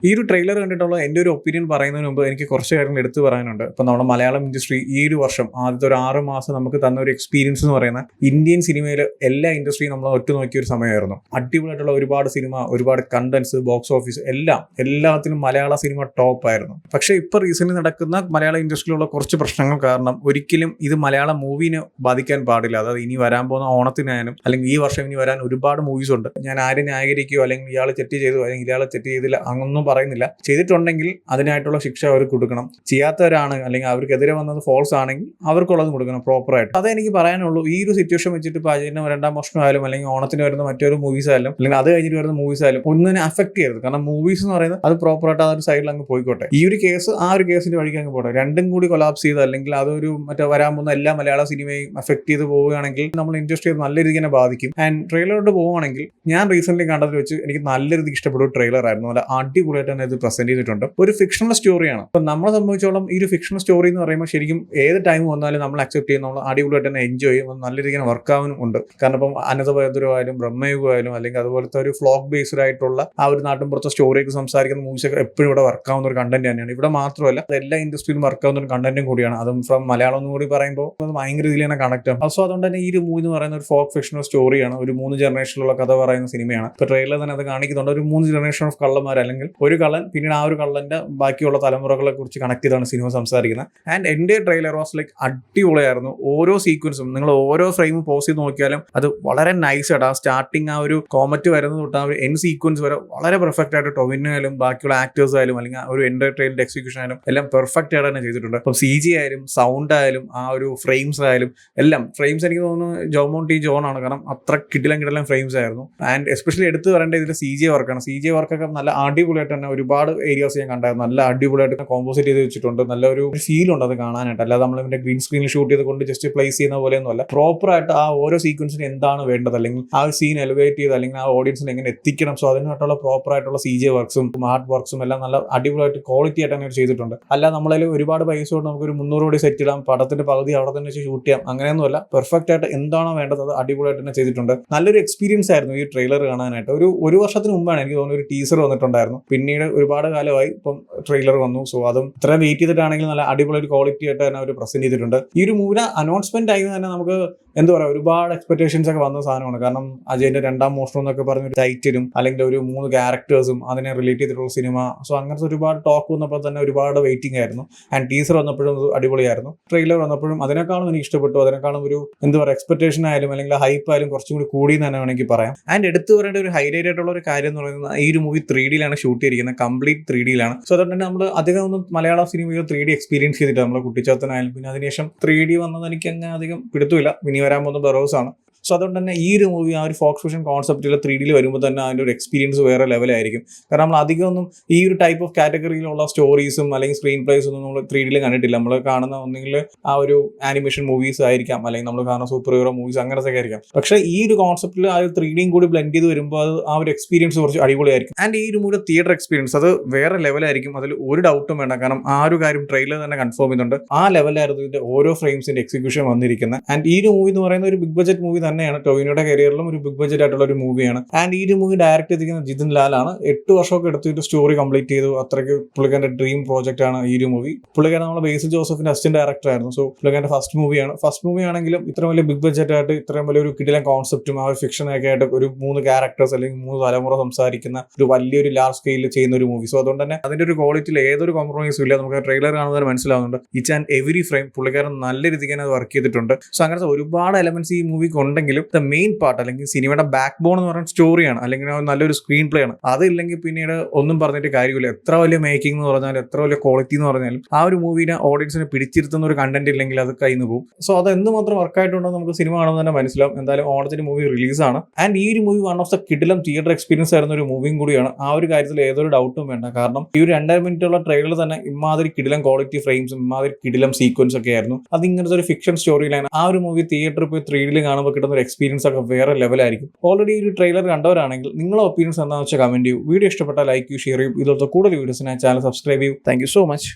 ഈ ഒരു ട്രെയിലർ കണ്ടിട്ടുള്ള എൻ്റെ ഒരു ഒപ്പീനിയൻ പറയുന്നതിന് മുമ്പ് എനിക്ക് കുറച്ച് കാര്യങ്ങൾ എടുത്തു പറയാനുണ്ട്. ഇപ്പം നമ്മുടെ മലയാളം ഇൻഡസ്ട്രി ഈ ഒരു വർഷം ആദ്യത്തെ ഒരു 6 മാസം നമുക്ക് തന്ന ഒരു എക്സ്പീരിയൻസ് എന്ന് പറയുന്ന ഇന്ത്യൻ സിനിമയിൽ എല്ലാ ഇൻഡസ്ട്രിയും നമ്മൾ ഒറ്റുനോക്കിയ ഒരു സമയമായിരുന്നു. അടിപൊളിയായിട്ടുള്ള ഒരുപാട് സിനിമ, ഒരുപാട് കണ്ടന്റ്സ്, ബോക്സ് ഓഫീസ് എല്ലാത്തിലും മലയാള സിനിമ ടോപ്പ് ആയിരുന്നു. പക്ഷേ ഇപ്പോൾ റീസെന്റ് നടക്കുന്ന മലയാള ഇൻഡസ്ട്രിയിലുള്ള കുറച്ച് പ്രശ്നങ്ങൾ കാരണം ഒരിക്കലും ഇത് മലയാള മൂവിനെ ബാധിക്കാൻ പാടില്ല. അതായത് ഇനി വരാൻ പോകുന്ന ഓണത്തിനായാലും അല്ലെങ്കിൽ ഈ വർഷം ഇനി വരാൻ ഒരുപാട് മൂവീസ് ഉണ്ട്. ഞാൻ ആരും ന്യായീകരിക്കുകയോ അല്ലെങ്കിൽ ഇയാൾ തെറ്റ് ചെയ്തു അല്ലെങ്കിൽ ഇയാൾ തെറ്റ് ചെയ്തില്ല അങ്ങൊന്നും പറയുന്നില്ല. ചെയ്തിട്ടുണ്ടെങ്കിൽ അതിനായിട്ടുള്ള ശിക്ഷ അവർക്ക് കൊടുക്കണം. ചെയ്യാത്തവരാണ് അല്ലെങ്കിൽ അവർക്കെതിരെ വന്നത് ഫോൾസ് ആണെങ്കിൽ അവർക്കുള്ളത് കൊടുക്കണം പ്രോപ്പറായിട്ട്. അതേ എനിക്ക് പറയാനുള്ളൂ. ഈ ഒരു സിറ്റുവേഷൻ വെച്ചിട്ട് ഇപ്പോൾ അജയന്റെ രണ്ടാം മോഷണം ആയാലും അല്ലെങ്കിൽ ഓണത്തിന് വരുന്ന മറ്റൊരു മൂവീസ് ആയാലും അല്ലെങ്കിൽ അത് കഴിഞ്ഞിട്ട് വരുന്ന മൂവീസ് ആയാലും ഒന്നിനെ അഫക്ട് ചെയ്യരുത്. കാരണം മൂവീസ് എന്ന് പറയുന്നത് അത് പ്രോപ്പറായിട്ട് ആ ഒരു സൈഡിൽ അങ്ങ് പോയിക്കോട്ടെ. ഈ ഒരു കേസ് ആ ഒരു കേസിന്റെ വഴിക്ക് അങ്ങ് പോട്ടെ. രണ്ടും കൂടി കൊലാപ്സ് ചെയ്ത് അല്ലെങ്കിൽ അതൊരു വരാൻ പോകുന്ന എല്ലാ മലയാള സിനിമയും അഫക്ട് ചെയ്ത് പോവുകയാണെങ്കിൽ നമ്മൾ ഇൻഡസ്ട്രിയെ നല്ല രീതിക്ക് തന്നെ ബാധിക്കും. ആൻഡ് ട്രെയിലറോട്ട് പോവുകയാണെങ്കിൽ ഞാൻ റീസെന്റ് കണ്ടതിൽ വെച്ച് എനിക്ക് നല്ല രീതിക്ക് ഇഷ്ടപ്പെട്ട ഒരു ട്രെയിലർ ആയിരുന്നു. നല്ല അടിപൊളിയായിട്ട് തന്നെ ഇത് പ്രസന്റ് ചെയ്തിട്ടുണ്ട്. ഒരു ഫിക്ഷണൽ സ്റ്റോറിയാണ്. അപ്പം നമ്മളെ സംബന്ധിച്ചോളം ഈ ഒരു ഫിക്ഷണൽ സ്റ്റോറി എന്ന് പറയുമ്പോൾ ശരിക്കും ഏത് ടൈം വന്നാലും നമ്മൾ അക്സെപ്റ്റ് ചെയ്യും, നമ്മൾ അടിപൊളിയായിട്ട് തന്നെ എൻജോയ് ചെയ്യും, നല്ല രീതിക്ക് വർക്ക് ആവാനും ഉണ്ട്. കാരണം ഇപ്പം അനന്തപുരമായാലും ബ്രഹ്മയുഗമായാലും അല്ലെങ്കിൽ അതുപോലത്തെ ഒരു ഫ്ലോക്ക് ബേസ്ഡ് ആയിട്ടുള്ള ആ ഒരു നാട്ടിൻപുറത്തെ സ്റ്റോറിയൊക്കെ സംസാരിക്കുന്ന മൂവീസൊക്കെ എപ്പോഴും ഇവിടെ വർക്ക് ആവുന്ന ഒരു കണ്ടന്റ് തന്നെയാണ്. ഇവിടെ മാത്രമല്ല അത് എല്ലാ ഇൻഡസ്ട്രിയിലും വർക്ക് ആവുന്ന ഒരു കണ്ടന്റും കൂടിയാണ്. അതും ഫ്രം മലയാളം എന്ന് കൂടി പറയുമ്പോൾ അത് ഭയങ്കര രീതിയിൽ തന്നെ കണക്ട് ആവും. സോ അതുകൊണ്ട് തന്നെ ഈ ഒരു മൂവി എന്ന് പറയുന്ന ഒരു ഫോക്ക് ഫിക്ഷണൽ സ്റ്റോറിയാണ്. ഒരു 3 ജനറേഷനിലുള്ള കഥ പറയുന്ന സിനിമയാണ്. ഇപ്പൊ ട്രെയിലർ തന്നെ അത് കാണിക്കുന്നുണ്ട്. ഒരു 3 ജനറേഷൻ ഓഫ് കള്ളന്മാർ അല്ലെങ്കിൽ ഒരു കള്ളൻ പിന്നീട് ആ ഒരു കള്ളന്റെ ബാക്കിയുള്ള തലമുറകളെ കുറിച്ച് കണക്ട് ചെയ്താണ് സിനിമ സംസാരിക്കുന്നത്. ആൻഡ് എൻ്റെ ട്രെയിലർ വാസ് ലൈക്ക് അടിപൊളിയായിരുന്നു. ഓരോ സീക്വൻസും നിങ്ങൾ ഓരോ ഫ്രെയിമും പോസ് ചെയ്ത് നോക്കിയാലും അത് വളരെ നൈസ് ആയിട്ട് ആ സ്റ്റാർട്ടിങ് ആ ഒരു കോമറ്റ് വരുന്നത് തൊട്ട് ആ ഒരു എൻ സീക്വൻസ് വരെ വളരെ പെർഫെക്റ്റ് ആയിട്ട് ടൊവിനോ ആയാലും ബാക്കിയുള്ള ആക്ടേഴ്സ് ആയാലും അല്ലെങ്കിൽ ഒരു എന്റർടൈൻഡ് എക്സിക്യൂഷൻ ആയാലും എല്ലാം പെർഫെക്റ്റ് ആയിട്ട് തന്നെ ചെയ്തിട്ടുണ്ട്. അപ്പം CG ആയാലും സൗണ്ട് ആയാലും ആ ഒരു ഫ്രെയിംസ് ആയാലും എല്ലാം ഫ്രെയിംസ് എനിക്ക് തോന്നുന്നു ജോമോൺ ടി ജോൺ ആണ്. കാരണം അത്ര കിടിലം ഫ്രെയിംസ് ആയിരുന്നു. ആൻഡ് എസ്പെഷ്യലി എടുത്ത് പറയേണ്ട ഇതിൽ CG വർക്കാണ്. CG വർക്കൊക്കെ നല്ല അടിപൊളിയായിട്ട് തന്നെ ഒരുപാട് ഏരിയാസ് ഞാൻ കണ്ടായിരുന്നു. നല്ല അടിപൊളിയായിട്ട് കോമ്പോസിറ്റ് ചെയ്ത് വെച്ചിട്ടുണ്ട്. നല്ലൊരു ഫീൽ ഉണ്ട് അത് കാണാനായിട്ട്. അല്ലാതെ നമ്മൾ ഇതിന്റെ ഗ്രീൻ സ്ക്രീനിൽ ഷൂട്ട് ചെയ്തുകൊണ്ട് ജസ്റ്റ് പ്ലേസ് ചെയ്യുന്ന പോലെയൊന്നും അല്ല. പ്രോപ്പറായിട്ട് ആ ഓരോ സീക്വൻസിന് എന്താണ് വേണ്ടത് അല്ലെങ്കിൽ ആ സീൻ എലിവേറ്റ് ചെയ്ത് അല്ലെങ്കിൽ ആ ഓഡിയൻസിന് എങ്ങനെ എത്തിക്കണം, സോ അതിനായിട്ടുള്ള പ്രോപ്പറായിട്ടുള്ള CG വർക്ക്സും ആർട്ട് വർക്ക്സും എല്ലാം നല്ല അടിപൊളിയായിട്ട് ക്വാളിറ്റി ആയിട്ട് തന്നെ ചെയ്തിട്ടുണ്ട്. അല്ല നമ്മളതിൽ ഒരുപാട് പൈസ കൊണ്ട് നമുക്കൊരു 300 കോടി സെറ്റ് ഇടാം, പടത്തിന്റെ പകുതി അവിടെ തന്നെ വെച്ച് ഷൂട്ട് ചെയ്യാം, അങ്ങനെയൊന്നുമല്ല. പെർഫെക്റ്റ് ആയിട്ട് എന്താണോ വേണ്ടത് അത് അടിപൊളിയായിട്ട് തന്നെ ചെയ്തിട്ടുണ്ട്. നല്ലൊരു എക്സ്പീരിയൻസ് ആയിരുന്നു ഈ ട്രെയിലർ കാണാനായിട്ട്. ഒരു വർഷത്തിന് മുമ്പാണ് എനിക്ക് തോന്നുന്നു ഒരു ടീസർ വന്നിട്ടുണ്ടായിരുന്നു. പിന്നീട് ഒരുപാട് കാലമായി ഇപ്പം ട്രെയിലർ വന്നു. സോ അതും ഇത്ര വെയിറ്റ് ചെയ്തിട്ടാണെങ്കിൽ നല്ല അടിപൊളി ഒരു ക്വാളിറ്റി ആയിട്ട് തന്നെ അവർ പ്രസന്റ് ചെയ്തിട്ടുണ്ട്. ഈ ഒരു മൂവി അനൗൺസ്മെന്റ് ആയി തന്നെ നമുക്ക് എന്താ പറയുക ഒരുപാട് എക്സ്പെക്ടേഷൻസ് ഒക്കെ വന്ന സാധനമാണ്. കാരണം അജയന്റെ രണ്ടാം മോഷണം എന്നൊക്കെ പറഞ്ഞ ഒരു ടൈറ്റിലും അല്ലെങ്കിൽ ഒരു 3 ക്യാരക്ടേഴ്സും അതിനെ റിലേറ്റ് ചെയ്തിട്ടുള്ള സിനിമ, സോ അങ്ങനത്തെ ഒരുപാട് ടോക്ക് വന്നപ്പോൾ തന്നെ ഒരുപാട് വെയിറ്റിംഗ് ആയിരുന്നു. ആൻഡ് ടീസർ വന്നപ്പോഴും അടിപൊളിയായിരുന്നു. ട്രെയിലർ വന്നപ്പോഴും അതിനേക്കാളും എനിക്ക് ഇഷ്ടപ്പെട്ടു. അതിനേക്കാളും ഒരു എന്താ പറയുക എക്സ്പെക്ടേഷൻ ആയാലും അല്ലെങ്കിൽ ഹൈപ്പ് ആയാലും കുറച്ചും കൂടി കൂടി എന്ന് തന്നെ വേണമെങ്കിൽ പറയാം. ആൻഡ് എടുത്തു പറയേണ്ട ഒരു ഹൈലൈറ്റ് ആയിട്ടുള്ള ഒരു കാര്യം എന്ന് പറയുന്നത് ഈ ഒരു മൂവി 3Dയിലാണ് ഷൂട്ട് ചെയ്തിരിക്കുന്നത്. കംപ്ലീറ്റ് 3Dയിലാണ്. സോ അതുകൊണ്ട് തന്നെ നമ്മൾ അധികം ഒന്നും മലയാള സിനിമയിൽ 3D എക്സ്പീരിയൻസ് ചെയ്തിട്ട് നമ്മൾ കുട്ടിച്ചാത്തനായാലും പിന്നെ അതിനുശേഷം 3D വന്നത് എനിക്ക് അങ്ങനെ അധികം പിടുത്തമില്ല. ഇനി വരാൻ പോകുന്ന ബറോസ് ആണ്. സോ അതുകൊണ്ട് തന്നെ ഈ ഒരു മൂവി ആ ഒരു ഫോക്സ് ഫിഷൻ കോൺസെപ്റ്റിൽ 3Dയിൽ വരുമ്പോൾ തന്നെ അതിൻ്റെ ഒരു എക്സ്പീരിയൻസ് വേറെ ലെവലായിരിക്കും. കാരണം നമ്മൾ അധികമൊന്നും ഈ ഒരു ടൈപ്പ് ഓഫ് കാറ്റഗറിയിലുള്ള സ്റ്റോറീസും അല്ലെങ്കിൽ സ്ക്രീൻ പ്ലേസ് ഒന്നും നമ്മൾ 3Dയിൽ കണ്ടിട്ടില്ല. നമ്മൾ കാണുന്ന ഒന്നെങ്കിൽ ആ ഒരു ആനിമേഷൻ മൂവീസ് ആയിരിക്കാം, അല്ലെങ്കിൽ നമ്മൾ കാണുന്ന സൂപ്പർ ഹീറോ മൂവീസ് അങ്ങനത്തെ ഒക്കെ ആയിരിക്കാം. പക്ഷേ ഈ ഒരു കോൺസെപ്റ്റിൽ ആ ഒരു 3Dയും കൂടി ബ്ലെൻഡ് ചെയ്ത് വരുമ്പോൾ അത് ആ ഒരു എക്സ്പീരിയൻസ് കുറച്ച് അടിപൊളിയായിരിക്കും. ആൻഡ് ഈ ഒരു മൂവി തിയേറ്റർ എക്സ്പീരിയൻസ് അത് വേറെ ലെവലായിരിക്കും. അതിൽ ഒരു ഡൗട്ടും വേണ്ട. കാരണം ആ ഒരു കാര്യം ട്രെയിലർ തന്നെ കൺഫേം ചെയ്യുന്നുണ്ട്. ആ ലെവലായിരുന്നു ഇതിന്റെ ഓരോ ഫ്രെയിംസിന്റെ എക്സിക്യൂഷൻ വന്നിരിക്കുന്നത്. ആൻഡ് ഈ ഒരു മൂവി എന്ന് പറയുന്ന ഒരു ബിഗ് ബഡ്ജറ്റ് മൂവി തന്നെയാണ്. ടൊവിനോയുടെ കരിയറിലും ഒരു ബിഗ് ബഡ്ജറ്റ് ആയിട്ടുള്ള ഒരു മൂവിയാണ്. ആൻഡ് ഈ ഒരു മൂവി ഡയറക്ട് ചെയ്തിരിക്കുന്ന ജിതിൻ ലാലാണ്. 8 വർഷമൊക്കെ എടുത്തിട്ട് സ്റ്റോറി കംപ്ലീറ്റ് ചെയ്തു. അത്രയ്ക്ക് പുള്ളിക്കാരന്റെ ഡ്രീം പ്രോജക്റ്റ് ആണ് ഈ ഒരു മൂവി. പുള്ളിക്കാരൻ നമ്മളെ ബേസിൽ ജോസഫിന്റെ അസിസ്റ്റന്റ് ഡയറക്ടർ ആയിരുന്നു. സോ പുള്ളിക്കാരന്റെ ഫസ്റ്റ് മൂവി ആണെങ്കിലും ഇത്രയും വലിയ ബിഗ് ബഡ്ജറ്റ് ആയിട്ട് ഇത്രയും വലിയ ഒരു കിടിലൻ കോൺസെപ്റ്റും ആ ഒരു ഫിക്ഷൻ ഒക്കെ ആയിട്ട് ഒരു 3 ക്യാരക്ടേഴ്സ് അല്ലെങ്കിൽ 3 തലമുറ സംസാരിക്കുന്ന ഒരു വലിയൊരു ലാർജ് സ്കെയിലിൽ ചെയ്യുന്ന ഒരു മൂവി. സോ അതുകൊണ്ട് തന്നെ അതിന്റെ ഒരു ക്വാളിറ്റിയിൽ ഏതൊരു കോംപ്രമൈസും ഇല്ല. നമുക്ക് ട്രെയിലർ കാണുന്നതിന് മനസ്സിലാവുന്നുണ്ട്. ഈച്ച് ആൻഡ് എവറി ഫ്രെയിം പുള്ളിക്കാരൻ നല്ല രീതിക്ക് തന്നെ അത് വർക്ക് ചെയ്തിട്ടുണ്ട്. സോ അങ്ങനത്തെ ഒരുപാട് എലമെന്റ്സ് ഈ മൂവിക്ക് ഉണ്ടെങ്കിലും ദ മെയിൻ പാർട്ട് അല്ലെങ്കിൽ സിനിമയുടെ ബാക്ക് ബോൺ എന്ന് പറയുന്ന സ്റ്റോറിയാണ്, അല്ലെങ്കിൽ നല്ലൊരു സ്ക്രീൻ പ്ലേ ആണ്. അതില്ലെങ്കിൽ പിന്നീട് ഒന്നും പറഞ്ഞിട്ട് കാര്യമില്ല. എത്ര വലിയ മേക്കിംഗ് എന്ന് പറഞ്ഞാലും എത്ര വലിയ ക്വാളിറ്റി എന്ന് പറഞ്ഞാലും ആ ഒരു മൂവിനെ ഓഡിയൻസിനെ പിടിച്ചിരുത്തുന്ന ഒരു കണ്ടന്റ് ഇല്ലെങ്കിൽ അത് കയ്യിൽ നിന്ന് പോകും. സോ അത് എന്തുമാത്രം വർക്കായിട്ടുണ്ടോ നമുക്ക് സിനിമ കാണുമ്പോൾ തന്നെ മനസ്സിലാവും. എന്തായാലും ഓണത്തിന് മൂവി റിലീസാണ്. ആൻഡ് ഈ ഒരു മൂവി വൺ ഓഫ് ദ കിടിലം തിയേറ്റർ എക്സ്പീരിയൻസ് ആയിരുന്ന ഒരു മൂവിയും കൂടിയാണ്. ആ ഒരു കാര്യത്തിൽ ഏതൊരു ഡൗട്ടും വേണ്ട. കാരണം ഈ ഒരു 2.5 മിനിറ്റുള്ള ട്രെയിലർ തന്നെ ഇമാതിരി കിടിലം ക്വാളിറ്റി ഫ്രെയിംസും ഇമാതിരി കിടിലം സീക്വൻസ് ഒക്കെ ആയിരുന്നു. അത് ഇങ്ങനത്തെ ഒരു ഫിക്ഷൻ സ്റ്റോറി ലൈൻ ആ ഒരു മൂവി തിയേറ്ററിൽ പോയി 3Dയിൽ കാണുമ്പോൾ കിട്ടുന്ന ഒരു എക്സ്പീരിയൻസ് ഒക്കെ വേറെ ലെവലായിരിക്കും. ഓൾറെഡി ഈ ഒരു ട്രെയിലർ കണ്ടവരാണെങ്കിൽ നിങ്ങളുടെ ഒപ്പീനിയൻസ് എന്താണെന്ന് വെച്ചാൽ കമന്റ് ചെയ്യൂ. വീഡിയോ ഇഷ്ടപ്പെട്ടാൽ ലൈക്ക് ചെയ്യൂ, ഷെയർ ചെയ്യൂ. ഇതുപോലത്തെ കൂടുതൽ വീഡിയോസിനായി ചാനൽ സബ്സ്ക്രൈബ് ചെയ്യൂ. Thank you so much.